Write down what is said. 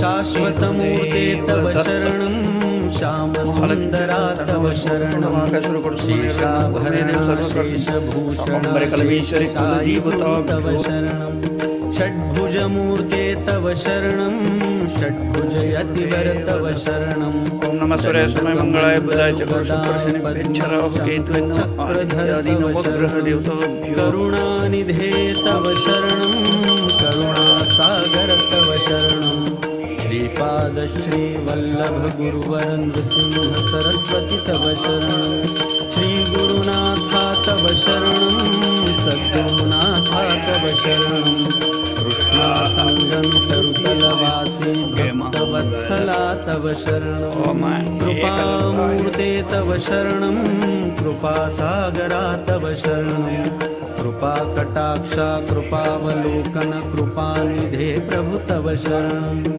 शाश्वतमूर्ते तव शरणं श्यामसुन्दरा तव शरणं शेषाभरणशेषभूषणं तव शरणं षड्भुजमूर्ते तव शरणं षड्भुजयतिवर तव शरणं ओम नमः सूर्याय समय मंगलाय बुधाय करुणानिधे तव शरणं करुणासागर तव शरणं श्रीपाद श्रीवल्लभ गुरुवर नृसिंह सरस्वती तव शरणं श्रीगुरुनाथा तव शरणं सद्गुरुनाथा तव शरणं कृष्णासङ्गं तरुतलवासी भक्तवत्सला तव शरणं कृपामूर्ते तव शरणं कृपासागरा तव शरणं कृपाकटाक्षा कृपावलोकन कृपानिधे प्रभु तव शरणं।